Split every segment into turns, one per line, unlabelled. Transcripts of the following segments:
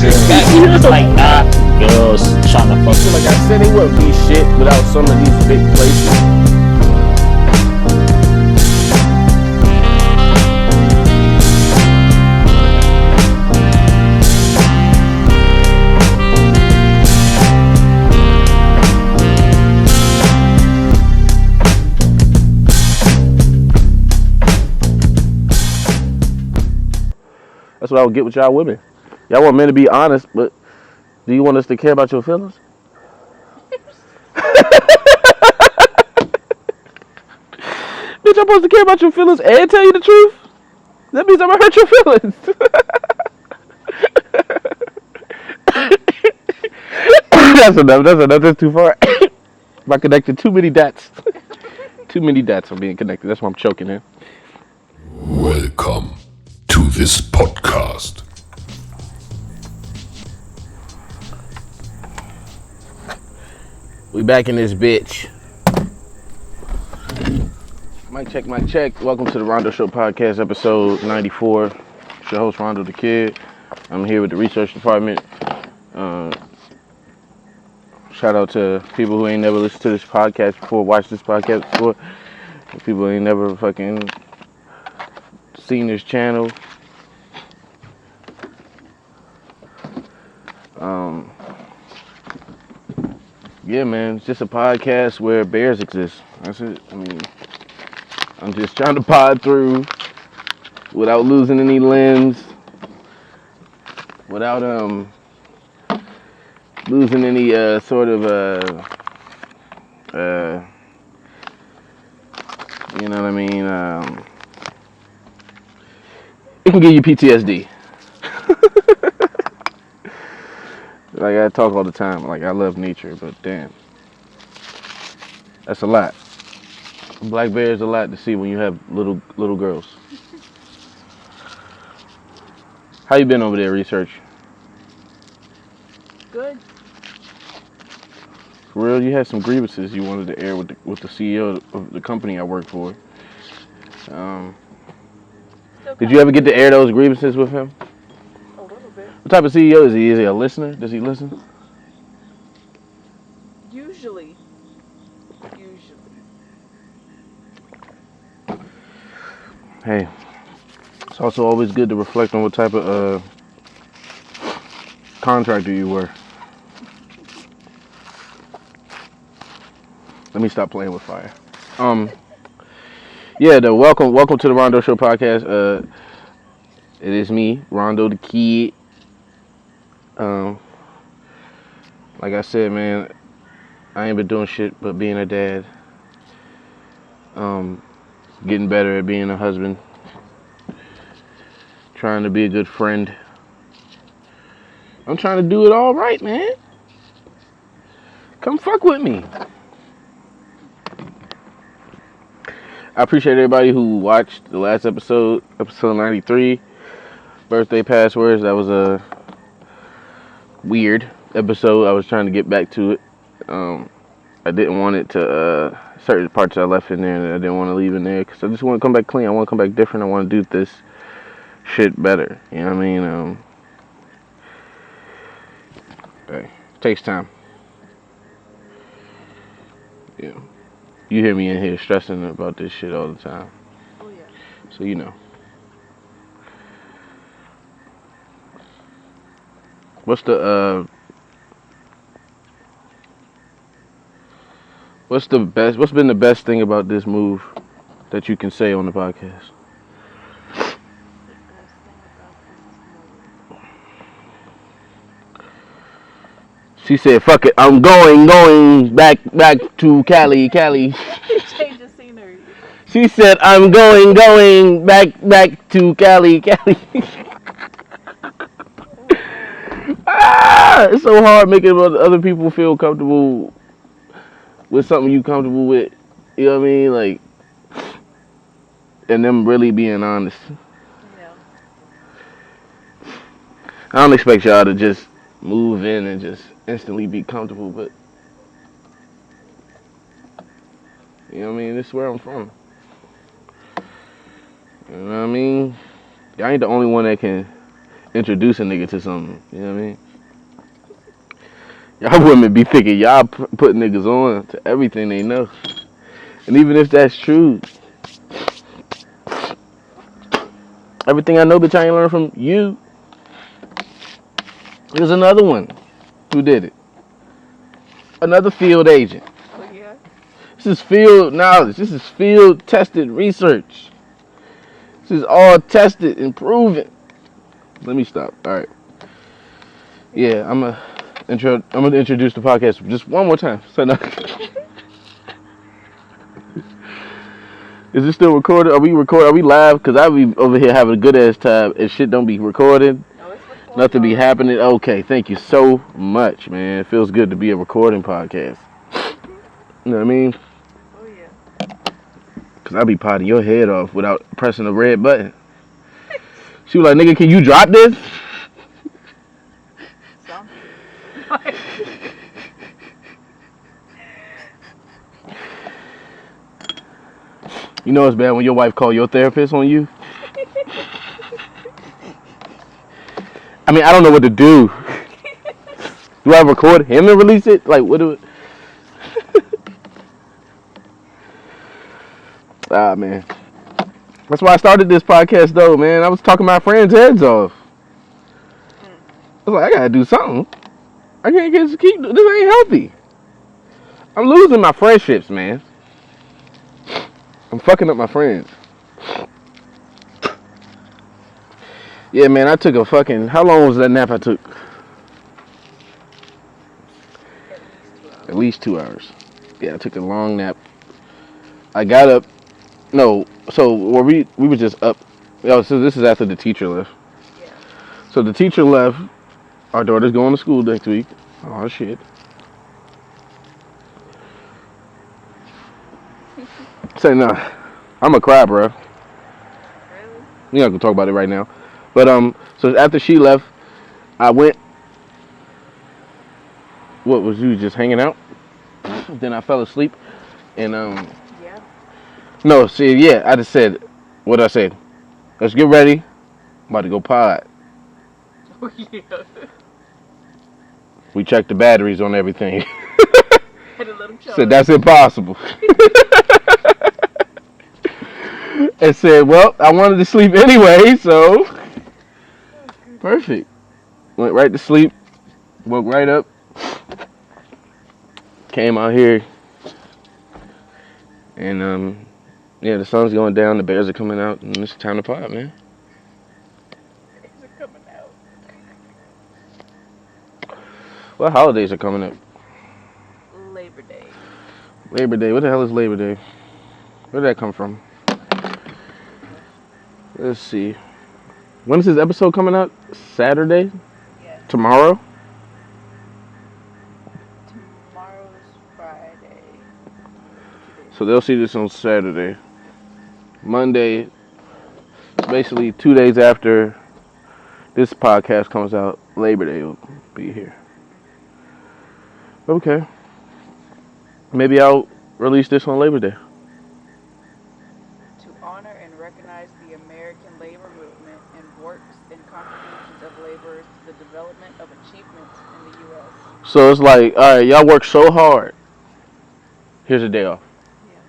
shit back. It's like, girls trying to fuck.
Like I said, they wouldn't be shit without some of these big places. That's what I would get with y'all women. Y'all want men to be honest, but do you want us to care about your feelings? Bitch, I'm supposed to care about your feelings and tell you the truth? That means I'm gonna hurt your feelings. That's enough. That's too far. I connected too many dots. Too many dots are being connected. That's why I'm choking in.
Welcome to this podcast.
We back in this bitch. Mic check. Welcome to the Rondo Show podcast, episode 94. It's your host, Rondo the Kiid. I'm here with the research department. Shout out to people who ain't never listened to this podcast before, watched this podcast before. People who ain't never fucking seen this channel. Yeah, man, it's just a podcast where bears exist. That's it. I mean, I'm just trying to pod through without losing any limbs, without losing any sort of you know what I mean? It can give you PTSD. Like I talk all the time, like I love nature, but damn, that's a lot. Black bear is a lot to see when you have little girls. How you been over there, research?
Good.
For real, you had some grievances you wanted to air with the CEO of the company I work for. Did you ever get to air those grievances with him?
A little bit.
What type of CEO is he? Is he a listener? Does he listen?
Usually.
Hey, it's also always good to reflect on what type of contractor you were. Let me stop playing with fire. Yeah, welcome to the Rondo Show podcast. It is me, Rondo the Kiid. Like I said, man, I ain't been doing shit but being a dad. Getting better at being a husband. Trying to be a good friend. I'm trying to do it all right, man. Come fuck with me. I appreciate everybody who watched the last episode 93, birthday passwords. That was a weird episode. I was trying to get back to it. I didn't want it to, certain parts I left in there that I didn't want to leave in there because I just want to come back clean. I want to come back different. I want to do this shit better. You know what I mean? Hey, it takes time. Yeah. You hear me in here stressing about this shit all the time.
Oh, yeah.
So, you know. What's been the best thing about this move that you can say on the podcast? She said, fuck it, I'm going back to Cali.
Change the scenery.
She said, I'm going back to Cali. It's so hard making other people feel comfortable with something you comfortable with. You know what I mean? Like, and them really being honest.
Yeah.
I don't expect y'all to just move in and just instantly be comfortable, but you know what I mean? This is where I'm from. You know what I mean? Y'all ain't the only one that can introduce a nigga to something. You know what I mean? Y'all women be thinking y'all put niggas on to everything they know. And even if that's true, everything I know, bitch, I ain't learned from you. There's another one who did it. Another field agent.
Oh yeah.
This is field knowledge. This is field tested research. This is all tested and proven. Let me stop. All right. Yeah, I'm gonna introduce the podcast just one more time. So now, is it still recorded? Are we recording? Are we live? Cause I be over here having a good ass time and shit don't be recorded.
No, it's recorded.
Nothing be happening. Okay, thank you so much, man. It feels good to be a recording podcast. You know what I mean?
Oh yeah.
Cause I be potting your head off without pressing the red button. She was like, nigga, can you drop this?
Sounds
You know it's bad when your wife call your therapist on you? I mean, I don't know what to do. Do I record him and release it? Like, what do it? Ah, man. That's why I started this podcast, though, man. I was talking my friends' heads off. I was like, I gotta do something. I can't keep. This ain't healthy. I'm losing my friendships, man. I'm fucking up my friends. Yeah, man, I took a fucking... How long was that nap I took? At least 2 hours. Yeah, I took a long nap. I got up... No, so we were just up... Oh, so this is after the teacher left.
Yeah.
So the teacher left. Our daughter's going to school next week. Oh, shit. Say no. I'm gonna cry, bro.
Really?
We're not gonna talk about it right now. But so after she left, I went. What was you just hanging out? Then I fell asleep, and
Yeah.
no, see, yeah, I just said what I said. Let's get ready. I'm about to go pod.
Oh yeah.
We checked the batteries on everything.
Had to let him charge.
Said that's impossible. And said, well, I wanted to sleep anyway, so perfect. Went right to sleep. Woke right up. Came out here. And yeah, the sun's going down, the bears are coming out, and it's time to pod, man.
Is it coming out?
What holidays are coming up?
Labor Day.
Labor Day. What the hell is Labor Day? Where did that come from? Let's see. When is this episode coming out? Saturday?
Yeah.
Tomorrow?
Tomorrow's Friday.
So they'll see this on Saturday. Monday, basically 2 days after this podcast comes out, Labor Day will be here. Okay. Maybe I'll release this on Labor Day.
To honor and recognize the American labor movement and works and contributions of laborers to the development of achievements in the U.S.
So it's like, all right, y'all work so hard. Here's a day off.
Yeah.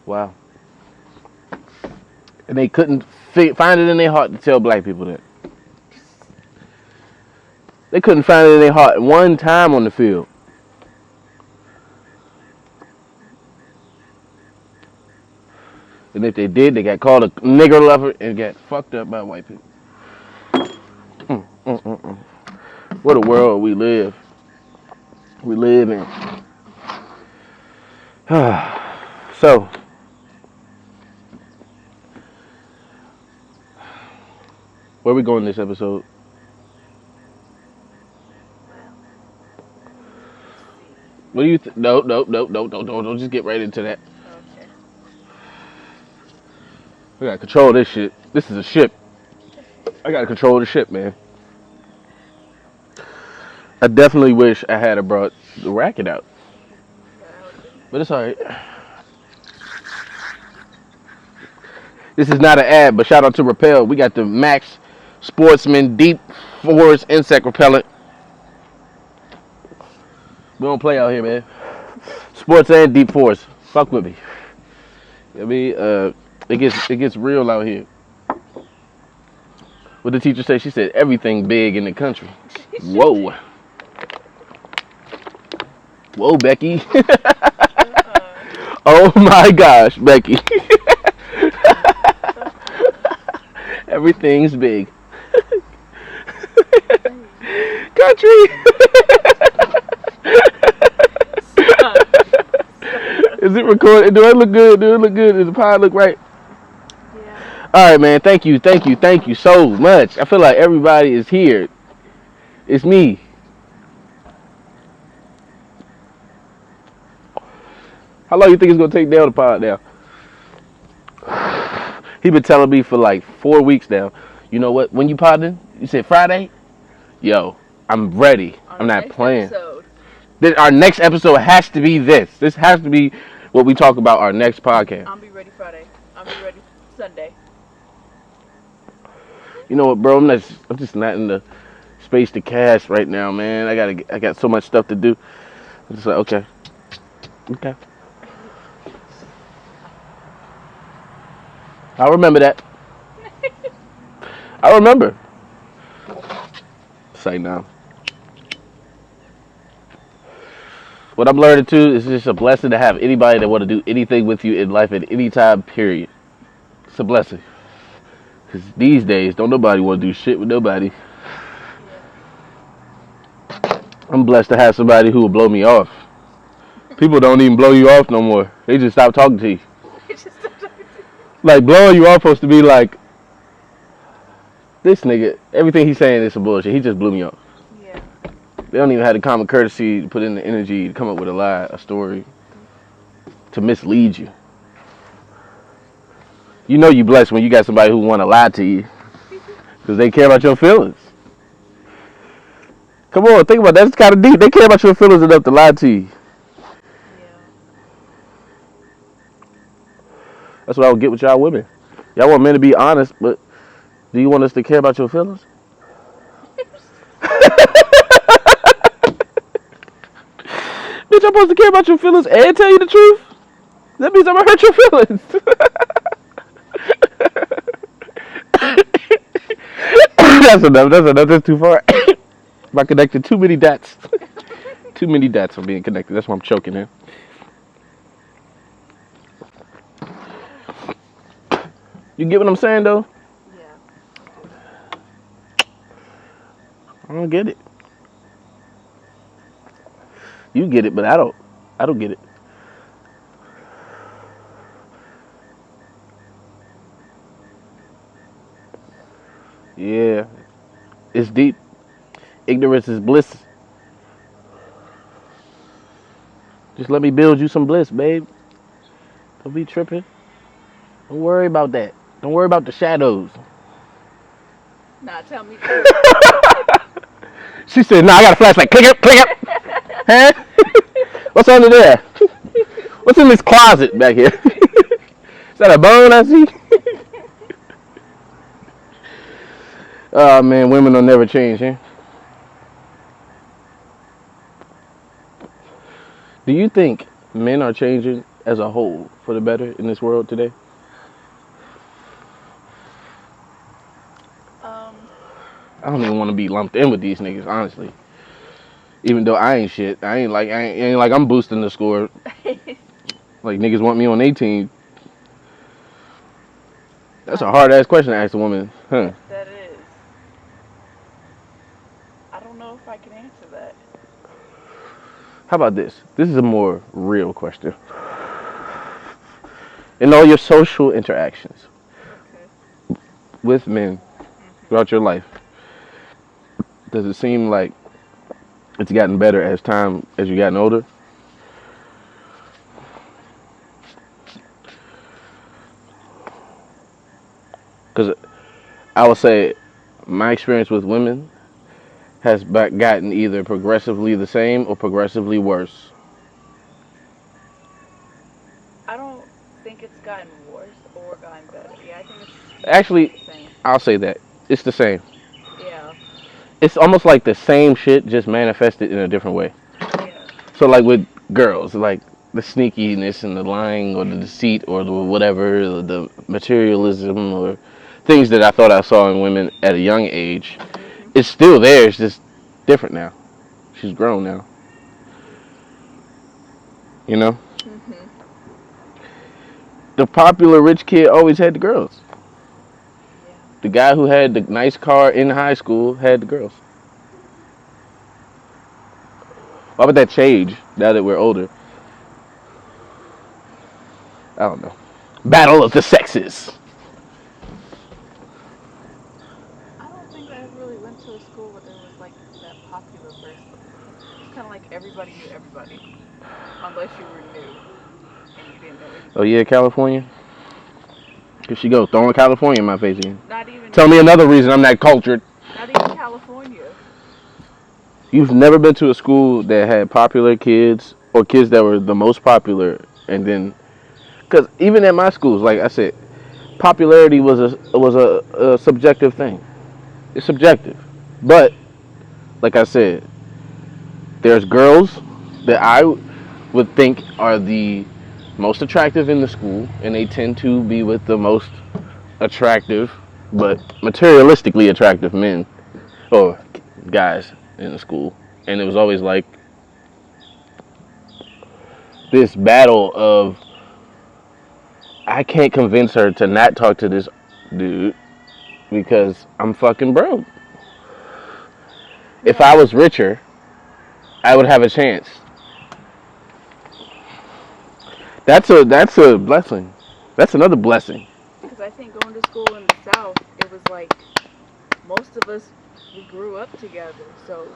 Wow. And they couldn't find it in their heart to tell black people that. They couldn't find it in their heart one time on the field. And if they did, they got called a nigger lover and got fucked up by white people. What a world we live in. So, where we going this episode? What do you think? No, don't just get right into that.
Okay.
We gotta control this shit. This is a ship. I gotta control the ship, man. I definitely wish I had brought the racket out. But it's alright. This is not an ad, but shout out to Rappel. We got the Max Sportsman, deep forest insect repellent. We don't play out here, man. Sports and deep forest. Fuck with me. I mean, it gets real out here. What the teacher say? She said everything big in the country. Whoa. Whoa, Becky. Oh my gosh, Becky. Everything's big. Country. Is it recorded? Do I look good? Do it look good? Does the pie look right?
Yeah.
All right, man. Thank you so much. I feel like everybody is here. It's me. How long you think it's gonna take down the pod now? He been telling me for like 4 weeks now. You know what? When you podding? You said Friday? Yo, I'm ready. I'm not playing. Our next episode has to be this. This has to be what we talk about our next podcast.
I'll be ready Friday. I'll be ready Sunday.
You know what, bro? I'm just not in the space to cast right now, man. I got so much stuff to do. I'm just like, okay. I remember that. I remember. Say now. What I'm learning too is just a blessing to have anybody that want to do anything with you in life at any time, period. It's a blessing. Because these days, don't nobody want to do shit with nobody. I'm blessed to have somebody who will blow me off. People don't even blow you off no more. They just stop talking to you. Like, blowing you off supposed to be like, this nigga, everything he's saying is some bullshit. He just blew me off.
Yeah.
They don't even have the common courtesy to put in the energy to come up with a lie, a story, to mislead you. You know you blessed when you got somebody who want to lie to you because they care about your feelings. Come on, think about that. That's kind of deep. They care about your feelings enough to lie to you. That's what I would get with y'all women. Y'all want men to be honest, but do you want us to care about your feelings? Bitch, I'm supposed to care about your feelings and tell you the truth? That means I'm gonna hurt your feelings. That's enough. That's too far. I connected too many dots. Too many dots are being connected. That's why I'm choking here. You get what I'm saying, though?
Yeah.
I don't get it. You get it, but I don't get it. Yeah. It's deep. Ignorance is bliss. Just let me build you some bliss, babe. Don't be tripping. Don't worry about that. Don't worry about the shadows.
Nah, tell me.
She said, nah, I got a flashlight. Click up. Huh? What's under there? What's in this closet back here? Is that a bone I see? Oh, man, women will never change, eh? Do you think men are changing as a whole for the better in this world today? I don't even want to be lumped in with these niggas, honestly. Even though I ain't shit. I ain't like I'm boosting the score. Like niggas want me on their team. That's a hard ass question to ask a woman, huh?
That is. I don't know if I can answer that.
How about this? This is a more real question. In all your social interactions with men throughout your life, does it seem like it's gotten better as you've gotten older? Because I would say my experience with women has gotten either progressively the same or progressively worse.
I don't think it's gotten worse or gotten better. Yeah, I think it's
Actually,
the same.
I'll say that. It's the same. it's almost like the same shit, just manifested in a different way.
Yeah.
So like with girls, like the sneakiness and the lying or the deceit or the whatever, the materialism or things that I thought I saw in women at a young age, it's still there. It's just different now. She's grown now. You know?
Mhm.
The popular rich kid always had the girls.
Yeah.
The guy who had the nice car in high school had the girls. Why would that change now that we're older? I don't know. Battle of the sexes.
I don't think I ever really went to a school where there was like that popular person. It's kind of like everybody knew everybody, unless you were new and you didn't know
Oh
anybody.
yeah, California? Here she go, throwing California in my face again.
Not even,
Tell me another reason I'm not cultured.
not even California.
You've never been to a school that had popular kids or kids that were the most popular, and then, because even at my schools, like I said, popularity was a subjective thing. It's subjective, but like I said, there's girls that I would think are the most attractive in the school, and they tend to be with the most attractive, but materialistically attractive men or guys in the school, and it was always like this battle of I can't convince her to not talk to this dude because I'm fucking broke. If I
Yeah,
was richer, I would have a chance. That's a blessing. That's another blessing.
because I think going to school in the South, it was like most of us, we grew up together. So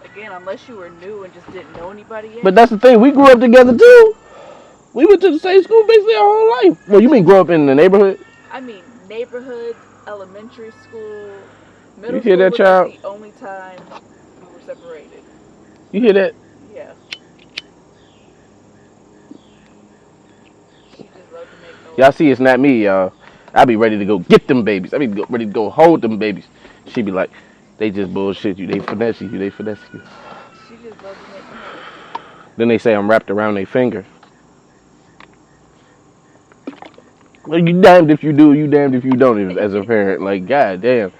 again, unless you were new and just didn't know anybody
But
yet.
that's the thing. We grew up together too. We went to the same school basically our whole life. Well, you mean grow up in the neighborhood?
I mean, neighborhoods, elementary school,
You
middle
hear
school
that,
was like
child?
the only time we were separated.
You hear that?
Yeah, she just loved to make
Y'all
noise.
see, it's not me, y'all. I be ready to go get them babies. I be ready to go hold them babies. She be like, they just bullshit you. They finesse you. They finesse you.
She just loved to make noise.
Then they say I'm wrapped around their finger. Well, you damned if you do, you damned if you don't as a parent. Like, god damn.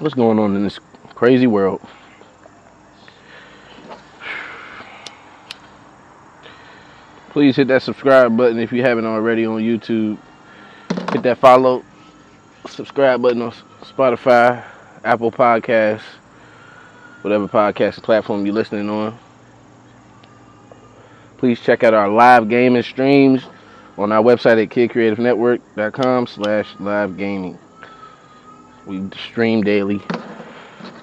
What's going on in this crazy world? Please hit that subscribe button if you haven't already on YouTube. Hit that follow, subscribe button on Spotify, Apple Podcasts, whatever podcast platform you're listening on. Please check out our live gaming streams on our website at kidcreativenetwork.com/live gaming. We stream daily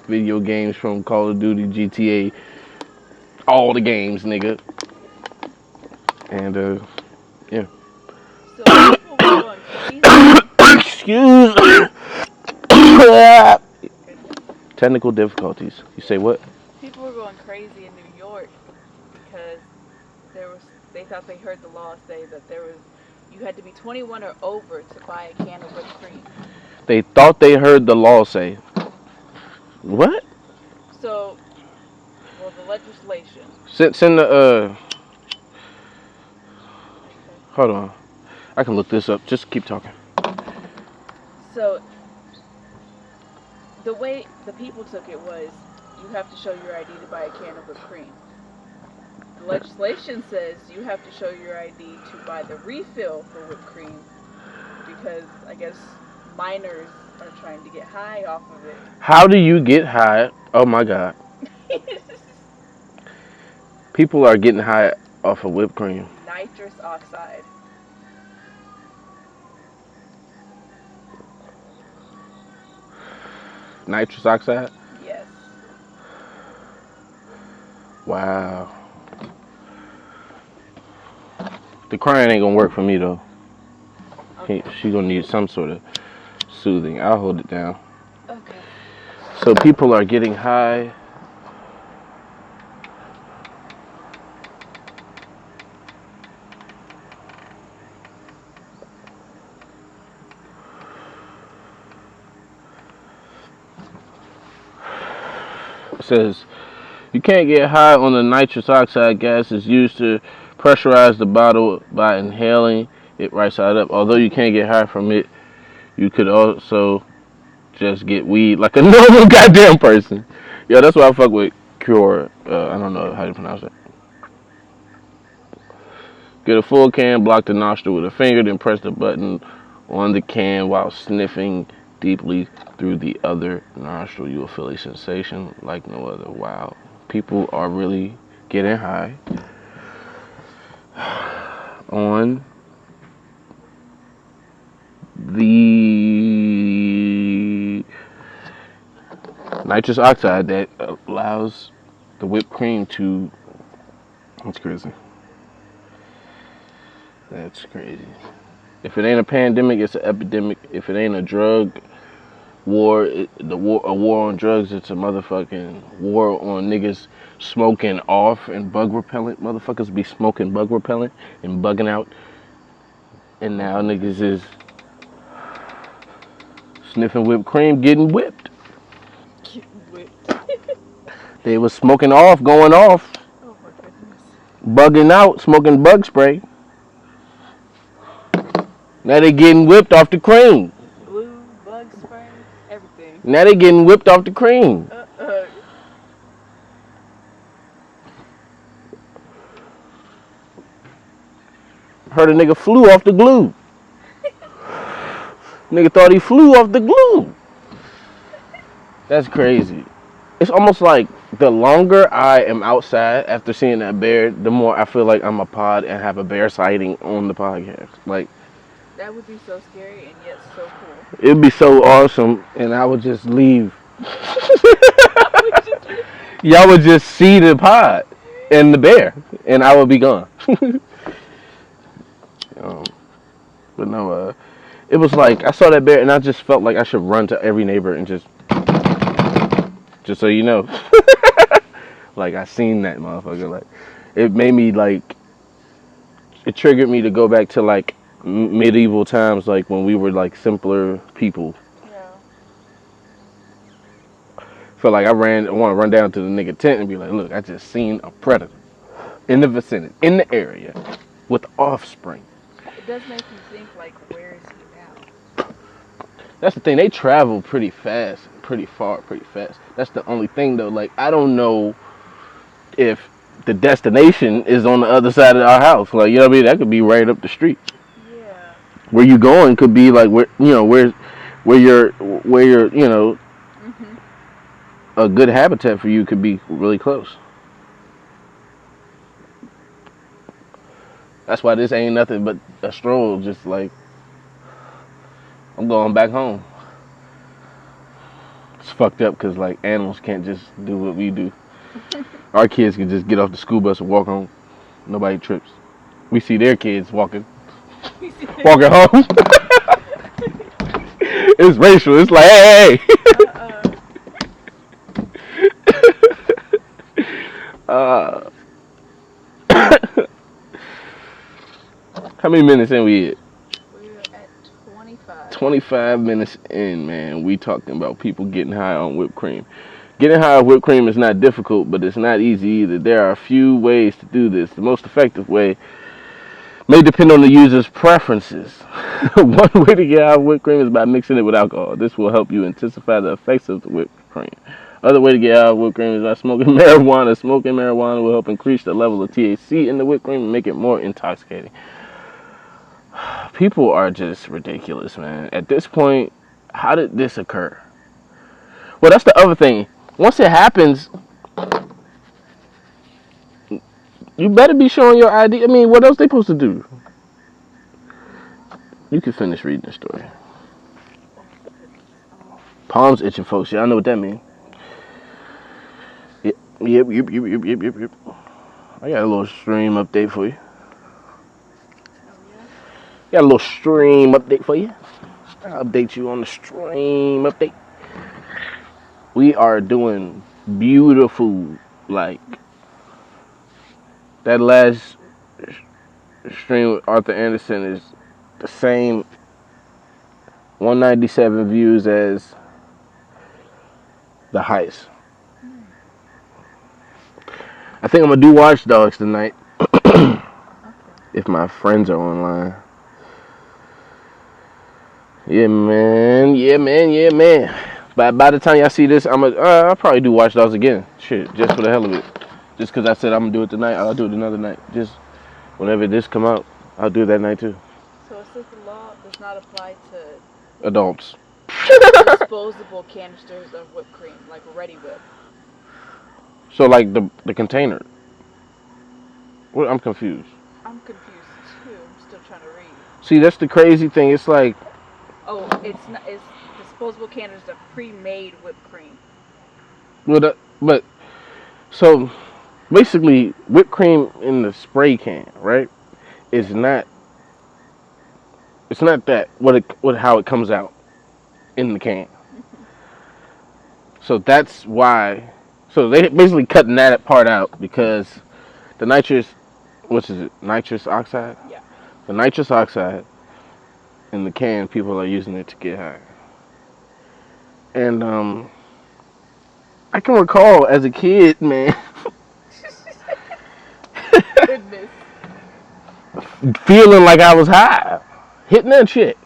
video games from Call of Duty, GTA, all the games, nigga. And yeah.
So people were going crazy.
Excuse
Goodness.
technical difficulties. You say what?
People were going crazy in New York because there was they thought they heard the law say that there was you had to be 21 or over to buy a can of whipped cream.
They thought they heard the law say. What?
So, well, the legislation.
Send the
Okay.
hold on. I can look this up. Just keep talking.
So, the way the people took it was you have to show your ID to buy a can of whipped cream. The legislation says you have to show your ID to buy the refill for whipped cream because I guess minors are trying to get high off of it.
How do you get high? Oh my god. People are getting high off of whipped cream.
Nitrous oxide.
Nitrous oxide?
Yes.
Wow. The crying ain't gonna work for me though.
Okay.
She gonna need some sort of soothing. I'll hold it down.
Okay.
So people are getting high. says, you can't get high on the nitrous oxide gas. It's used to pressurize the bottle by inhaling it right side up. Although you can't get high from it, you could also just get weed like a normal goddamn person. Yo, that's why I fuck with Cure. I don't know how you pronounce it. Get a full can, block the nostril with a finger, then press the button on the can while sniffing deeply through the other nostril. You will feel a sensation like no other. Wow. People are really getting high on the nitrous oxide that allows the whipped cream to... That's crazy. That's crazy. If it ain't a pandemic, it's an epidemic. If it ain't a drug war, a war on drugs, it's a motherfucking war on niggas smoking off and bug repellent. Motherfuckers be smoking bug repellent and bugging out. And now niggas is sniffing whipped cream, getting whipped.
Getting whipped.
They was smoking off, going off,
Oh my goodness.
bugging out, smoking bug spray. Now they getting whipped off the cream.
Blue, bug spray, everything.
Now they getting whipped off the cream. Heard a nigga flew off the glue. Nigga thought he flew off the glue. That's crazy. It's almost like the longer I am outside after seeing that bear, the more I feel like I'm a pod and have a bear sighting on the podcast. Like,
That would be so scary and yet so cool.
it'd be so awesome, and I would just leave. Y'all would just see the pod and the bear, and I would be gone. But no, it was like I saw that bear, and I just felt like I should run to every neighbor and just so you know, like I seen that motherfucker. Like it made me like it triggered me to go back to like medieval times, like when we were like simpler people.
Yeah.
Felt like I want to run down to the nigga tent and be like, look, I just seen a predator in the vicinity, in the area, with offspring.
It does make you think, like, where is he now?
That's the thing. They travel pretty fast, pretty far, pretty fast. That's the only thing, though. Like, I don't know if the destination is on the other side of our house. Like, you know what I mean? That could be right up the street.
Yeah.
Where you going could be like where you're you know a good habitat for you could be really close. That's why this ain't nothing but a stroll. Just like I'm going back home. It's fucked up because like animals can't just do what we do. Our kids can just get off the school bus and walk home. Nobody trips. We see their kids walking home. It's racial. It's like, hey. How many minutes in we at?
We're at 25.
25 minutes in, man. We talking about people getting high on whipped cream. Getting high on whipped cream is not difficult, but it's not easy either. There are a few ways to do this. The most effective way may depend on the user's preferences. One way to get high on whipped cream is by mixing it with alcohol. This will help you intensify the effects of the whipped cream. Other way to get high on whipped cream is by smoking marijuana. Smoking marijuana will help increase the level of THC in the whipped cream and make it more intoxicating. People are just ridiculous, man. At this point, how did this occur? Well, that's the other thing. Once it happens, you better be showing your ID. I mean, what else they supposed to do? You can finish reading the story. Palms itching, folks. Y'all know what that means. Yep. I got a little stream update for you. Got a little stream update for you. I'll update you on the stream update. We are doing beautiful. Like that last stream with Arthur Anderson is the same 197 views as the heist. I think I'm gonna do Watch Dogs tonight
Okay.
if my friends are online. Yeah, man. Yeah, man. Yeah, man. By the time y'all see this, I'll probably do Watch Dogs again. Shit, just for the hell of it. Just because I said I'm gonna do it tonight, I'll do it another night. Just whenever this come out, I'll do it that night too.
So it says the law does not apply to
Adults.
disposable canisters of whipped cream, like Ready Whip.
So like the container. What? I'm confused.
I'm confused too. I'm still trying to read.
See, that's the crazy thing. It's like,
Oh, it's not. It's disposable canisters of pre-made whipped cream.
but so basically, whipped cream in the spray can, right? Is not. It's not that how it comes out in the can. So that's why. So they basically cutting that part out because the nitrous, what is it? Nitrous oxide.
Yeah.
The nitrous oxide in the can, people are using it to get high. And I can recall as a kid, man,
Goodness.
feeling like I was high, hitting that shit.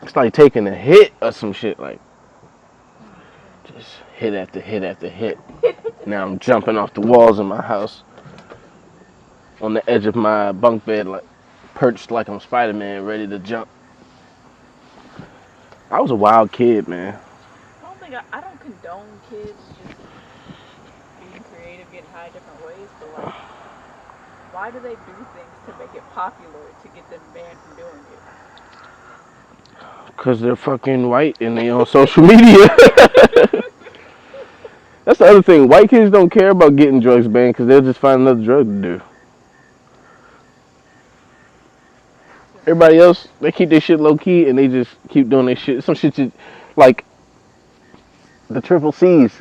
It's like taking a hit or some shit, like just hit after hit after hit. Now I'm jumping off the walls in my house on the edge of my bunk bed, like perched like I'm Spider-Man, ready to jump. I was a wild kid, man.
I don't condone kids just being creative, getting high different ways, but like, why do they do things to make it popular to get them banned from doing it?
Cause they're fucking white and they on social media. That's the other thing. White kids don't care about getting drugs banned because they'll just find another drug to do. Everybody else, they keep their shit low key and they just keep doing their shit. Some shit like the triple C's.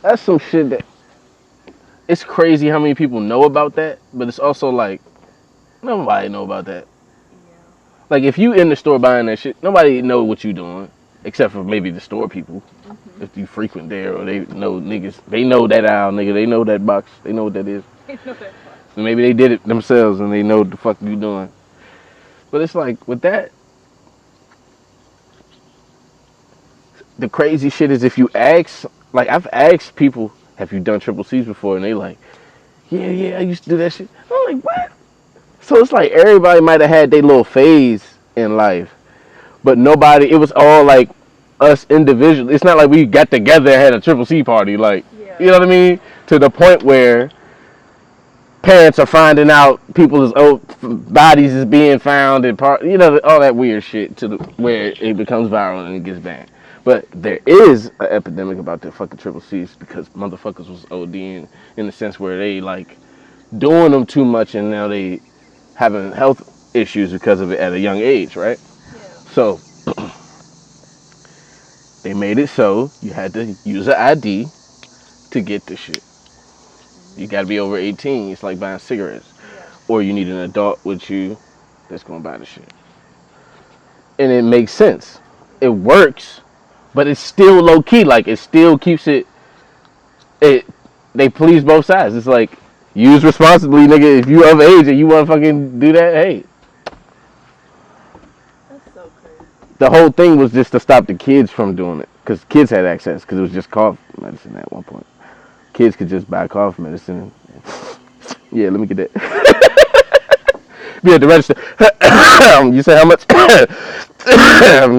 That's some shit that it's crazy how many people know about that, but it's also like nobody know about that.
Yeah.
Like if you in the store buying that shit, nobody know what you doing except for maybe the store people.
Mm-hmm.
If you frequent there or they know niggas, they know that aisle, nigga. They know that box. They know what that is. And maybe they did it themselves and they know what the fuck you doing. But it's like with that, the crazy shit is if you ask, like I've asked people, have you done triple C's before? And they like, yeah, I used to do that shit. I'm like, what? So it's like everybody might have had their little phase in life, but nobody, it was all like us individually. It's not like we got together and had a triple C party, like,
Yeah.
you know what I mean? To the point where parents are finding out people's bodies is being found and you know, all that weird shit to the where it becomes viral and it gets banned. But there is an epidemic about the fucking triple C's because motherfuckers was ODing in the sense where they like doing them too much and now they having health issues because of it at a young age, right?
Yeah.
So they made it so you had to use an ID to get this shit. You gotta be over 18. It's like buying cigarettes.
Yeah.
Or you need an adult with you that's gonna buy the shit. And it makes sense. It works, but it's still low key. Like it still keeps it. They please both sides. It's like use responsibly, nigga. If you of age and you wanna fucking do that, hey.
That's so crazy.
The whole thing was just to stop the kids from doing it, because kids had access, because it was just cough medicine at one point. Kids could just buy cough medicine. Yeah, let me get that. Be at the register. You say how much?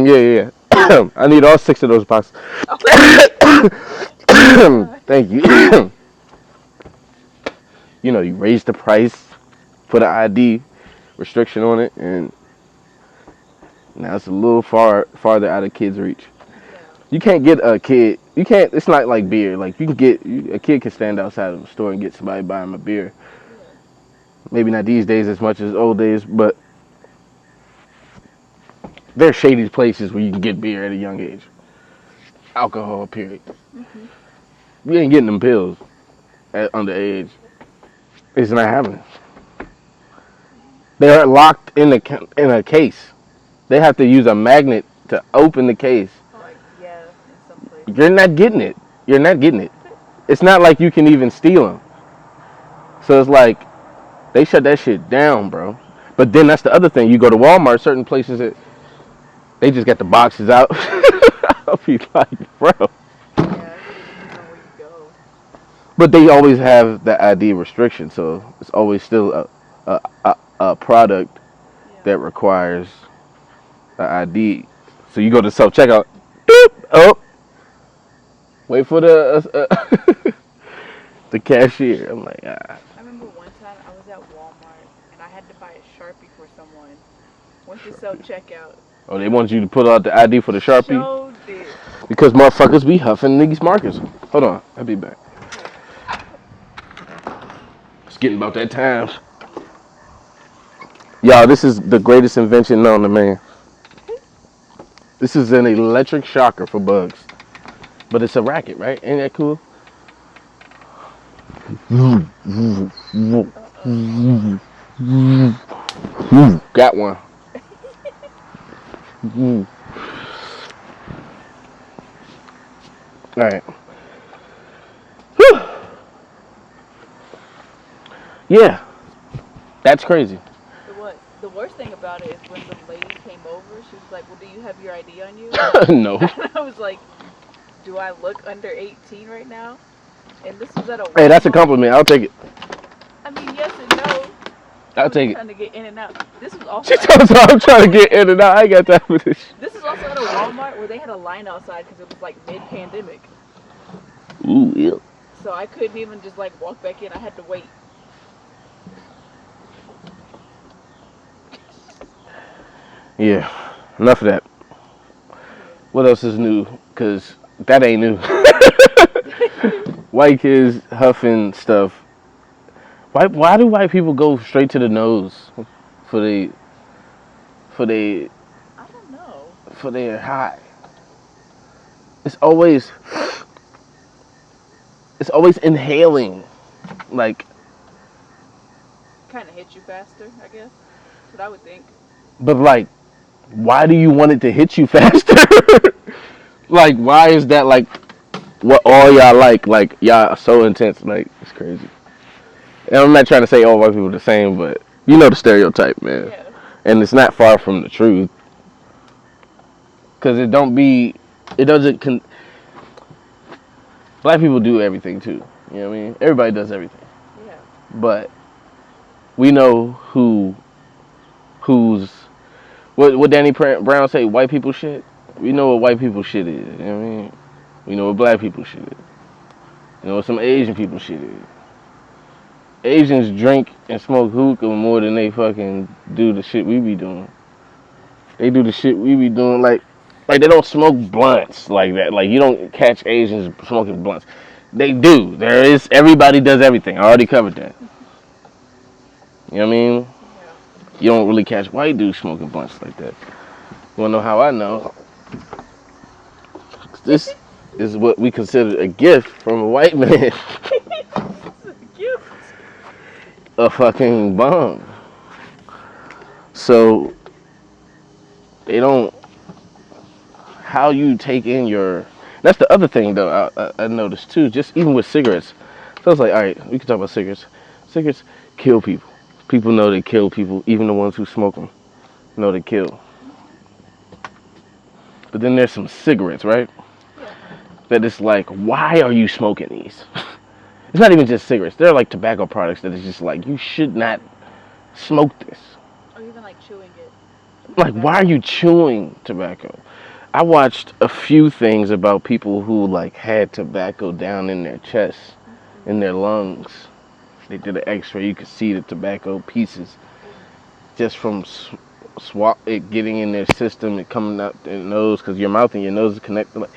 Yeah. I need all 6 of those boxes. Thank you. You know, you raise the price, put an ID restriction on it, and now it's a little farther out of kids' reach.
Yeah.
You can't get a kid. You can't. It's not like beer. Like you can get a kid can stand outside of the store and get somebody buy him a beer. Maybe not these days as much as old days, but there's shady places where you can get beer at a young age. Alcohol, period. Mm-hmm. You ain't getting them pills at underage. It's not happening. They're locked in a case. They have to use a magnet to open the case.
Like, yeah, in some places.
You're not getting it. You're not getting it. It's not like you can even steal them. So it's like they shut that shit down, bro. But then that's the other thing. You go to Walmart, certain places that they just got the boxes out. I'll be like, bro.
Yeah, it really depends on where you go.
But they always have the ID restriction, so it's always still a product
Yeah.
that requires an ID. So you go to self checkout. Doop, oh, wait for the the cashier. I'm like, ah.
I remember one time I was at Walmart and I had to buy a Sharpie for someone. Went to self checkout.
Oh, they want you to pull out the ID for the Sharpie?
Showed it.
Because motherfuckers be huffing these markers. Hold on, I'll be back. It's getting about that time. Y'all, this is the greatest invention known to man. This is an electric shocker for bugs. But it's a racket, right? Ain't that cool? Got one. All right. Yeah, that's crazy.
It was. The worst thing about it is when the lady came over, she was like, well, do you have your ID on you?
No.
And I was like, do I look under 18 right now? And this was at a Walmart.
Hey, that's a compliment. I'll take it.
I mean, yes and no.
I'll take it.
Trying to get in and out. This was also
She tells me I'm trying to get in and out. I ain't got time for this.
this was also at a Walmart where they had a line outside because it was like mid-pandemic.
Ooh, yeah.
So I couldn't even just like walk back in. I had to wait.
Yeah, enough of that. What else is new? Because that ain't new. White kids huffing stuff. Why do white people go straight to the nose for
I don't know.
for their high? It's always inhaling, like.
Kind of hit you faster, I guess. That's what I would think.
But like, why do you want it to hit you faster? Like, why is that like what all y'all like? Like, y'all are so intense. Like, it's crazy. And I'm not trying to say all white people are the same, but you know the stereotype, man.
Yeah.
And it's not far from the truth. Cause it doesn't. Black people do everything too. You know what I mean? Everybody does everything.
Yeah.
But we know who's what Danny Brown say, white people shit. We know what white people shit is. You know what I mean? We know what black people shit is. You know what some Asian people shit is. Asians drink and smoke hookah more than they fucking do the shit we be doing. They do the shit we be doing like they don't smoke blunts like that. Like, you don't catch Asians smoking blunts. They do. Everybody does everything. I already covered that. You know what I mean?
Yeah.
You don't really catch white dudes smoking blunts like that. You wanna know how I know? This is what we consider a gift from a white man.
It's a gift.
A fucking bomb. So they don't. How you take in your. That's the other thing though. I noticed too. Just even with cigarettes. So it's like, all right, we can talk about cigarettes. Cigarettes kill people. People know they kill people. Even the ones who smoke them know they kill. But then there's some cigarettes, right?
Yeah.
That it's like, why are you smoking these? It's not even just cigarettes. They're like tobacco products that is just like, you should not smoke this.
Or even like chewing it.
Like, why are you chewing tobacco? I watched a few things about people who like had tobacco down in their chest, in their lungs. They did an x-ray, you could see the tobacco pieces just from it getting in their system and coming out their nose, because your mouth and your nose is connected. Like,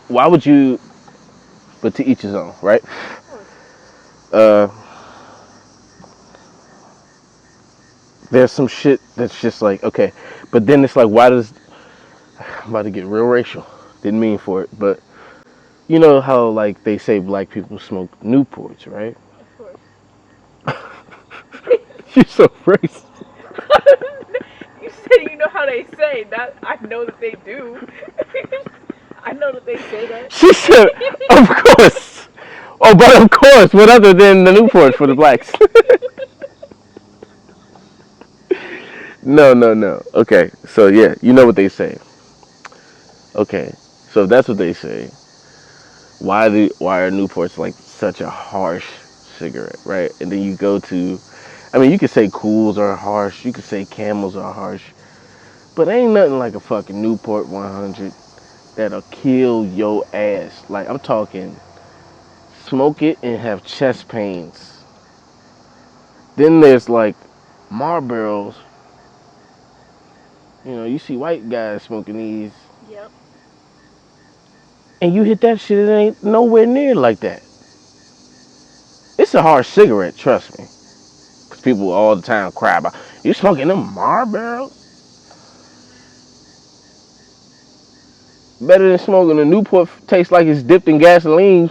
why would you, but to each his own, right? There's some shit that's just like, okay, but then it's like, I'm about to get real racial, didn't mean for it, but you know how like they say black people smoke Newports, right?
Of course.
You're so racist.
You said you know how they say. Not I know that they do. I know that they say that.
She said, of course. Oh, but of course, what other than the Newport for the blacks? No. Okay, so yeah, you know what they say. Okay, so if that's what they say, why are Newports like such a harsh cigarette, right? And then you go to, I mean, you could say Cools are harsh, you could say Camels are harsh, but ain't nothing like a fucking Newport 100 that'll kill your ass. Like, I'm talking, smoke it and have chest pains. Then there's like Marlboros. You know, you see white guys smoking these,
Yep.
and you hit that shit, it ain't nowhere near like that. It's a harsh cigarette, trust me. Because people all the time cry about, you smoking them Marlboros? Better than smoking a Newport, tastes like it's dipped in gasoline.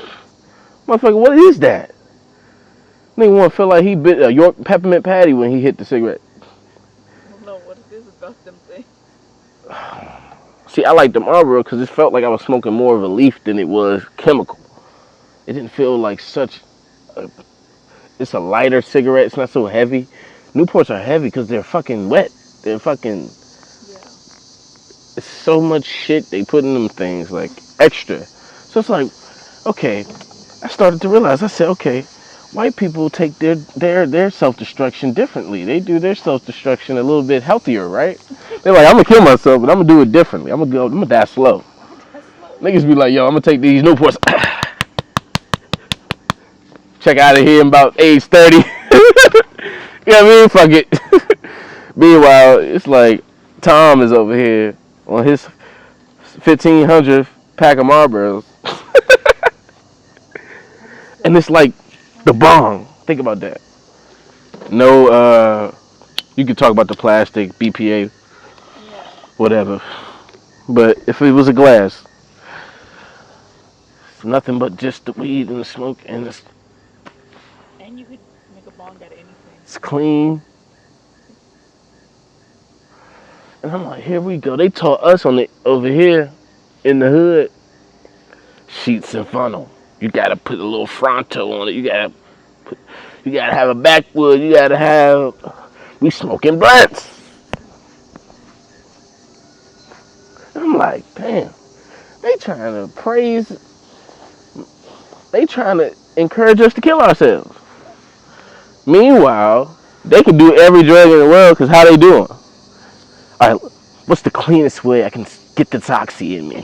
Motherfucker, what is that? Nigga want to feel like he bit a York peppermint patty when he hit the cigarette.
I don't know what it is about them things.
See, I like the Marlboro because it felt like I was smoking more of a leaf than it was chemical. It didn't feel like such a, it's a lighter cigarette. It's not so heavy. Newports are heavy because they're fucking wet. They're fucking,
Yeah.
it's so much shit they put in them things, like extra. So it's like, okay, I started to realize, I said, okay, white people take their self-destruction differently. They do their self-destruction a little bit healthier, right? They're like, I'm gonna kill myself, but I'm gonna do it differently. I'm gonna die slow.
That's slow.
Niggas be like, yo, I'm gonna take these Newports. Check out of here in about age 30. You know what I mean? Fuck it. Meanwhile, it's like Tom is over here on his 1500th pack of Marlboros. And it's like the bong. Think about that. No, you could talk about the plastic, BPA,
Yeah.
whatever. But if it was a glass, it's nothing but just the weed and the smoke, and
And you could make a bong out of anything.
it's clean. And I'm like, here we go. They taught us over here in the hood, sheets and funnel. You gotta put a little fronto on it. You gotta have a backwood. You gotta have. We smoking blunts. I'm like, damn. They trying to praise. They trying to encourage us to kill ourselves. Meanwhile, they can do every drug in the world because how they doing? All right, what's the cleanest way I can get the toxie in me?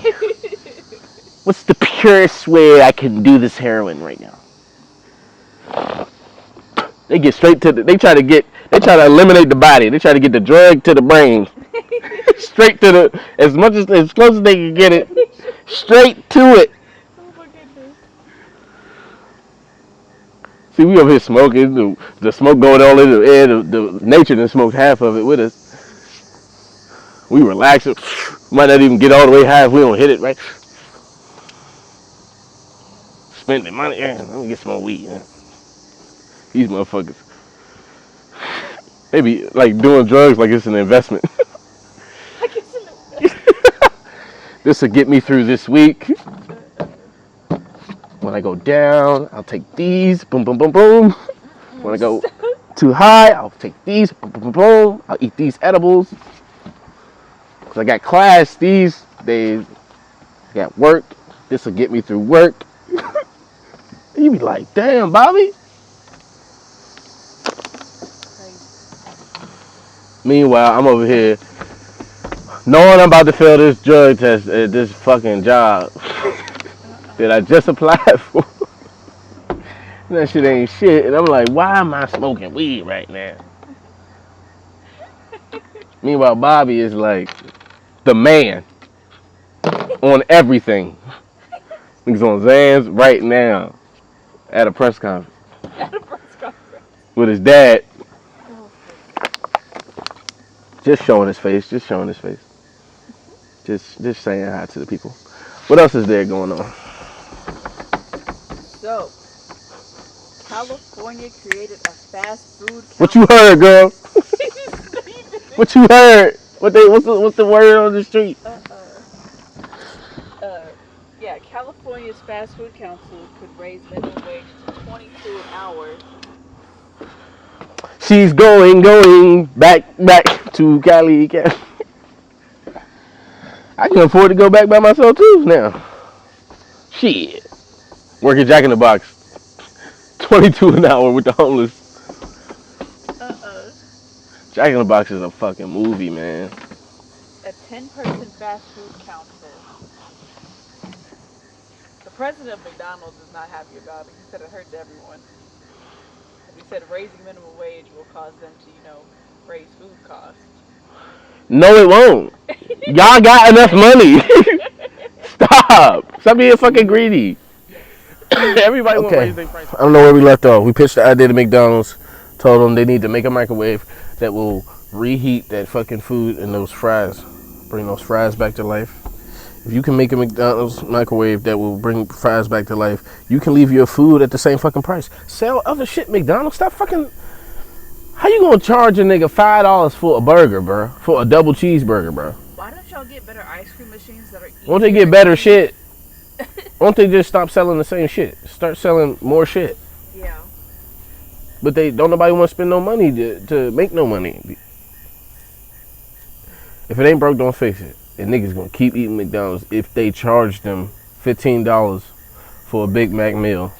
What's the purest way I can do this heroin right now? They get straight to they try to eliminate the body. They try to get the drug to the brain. Straight to as close as they can get it. Straight to it.
Oh my goodness.
See, we over here smoking, the smoke going all in the air, the nature done smoked half of it with us. We relax it. Might not even get all the way high if we don't hit it, right? Spending money, yeah, let me get some more weed. Yeah. These motherfuckers. They be like doing drugs like it's an investment.
I guess in
This will get me through this week. When I go down, I'll take these. Boom, boom, boom, boom. When I go too high, I'll take these. Boom, boom, boom, boom. I'll eat these edibles. Cause I got class these days. I got work. This will get me through work. You be like, damn, Bobby. Meanwhile, I'm over here knowing I'm about to fail this drug test at this fucking job that I just applied for. And that shit ain't shit. And I'm like, why am I smoking weed right now? Meanwhile, Bobby is like the man on everything. He's on Zans right now at a press conference
at a press conference.
with his dad.
Oh,
Just showing his face. Just saying hi to the people. What else is there going on?
so, California created a fast food.
What you heard, girl? What you heard? What's the word on the street?
California's fast food council could raise minimum wage to $22 an hour.
She's going back to Cali. I can afford to go back by myself too now. Shit. Working Jack in the Box. 22 an hour with the homeless. Jack in the Box is a fucking movie, man.
A 10-person fast food council. The president of McDonald's is not happy about it. He said it hurts everyone. He said raising minimum wage will cause them to, raise food costs.
No, it won't. Y'all got enough money. Stop being fucking greedy. Everybody wants to raise their price. I don't know where we left off. We pitched the idea to McDonald's. Told them they need to make a microwave that will reheat that fucking food and those fries. Bring those fries back to life. If you can make a McDonald's microwave that will bring fries back to life, you can leave your food at the same fucking price. Sell other shit, McDonald's. Stop fucking... How you gonna charge a nigga $5 for a burger, bro? For a double cheeseburger, bro?
Why don't y'all get better ice cream machines that are easier?
Won't they get better shit? Won't they just stop selling the same shit? Start selling more shit.
Yeah.
But don't nobody want to spend no money to make no money. If it ain't broke, don't fix it. And niggas gonna keep eating McDonald's if they charge them $15 for a Big Mac meal.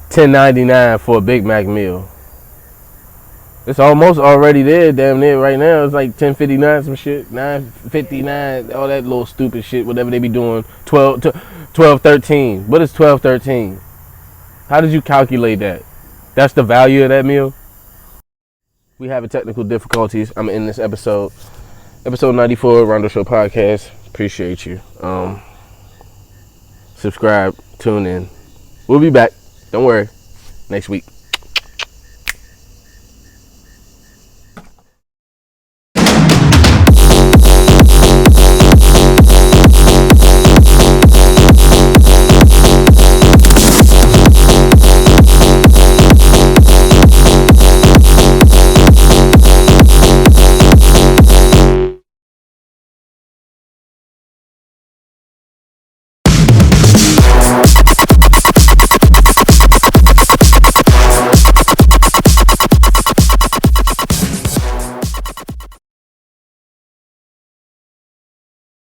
$10.99 for a Big Mac meal. It's almost already there, damn near right now. It's like $10.59 some shit, $9.59, all that little stupid shit, whatever they be doing. $12.13. What is $12.13? How did you calculate that? That's the value of that meal? We having technical difficulties. I'm in this episode. Episode 94, Rondo Show podcast. Appreciate you. Subscribe, tune in. We'll be back. Don't worry. Next week.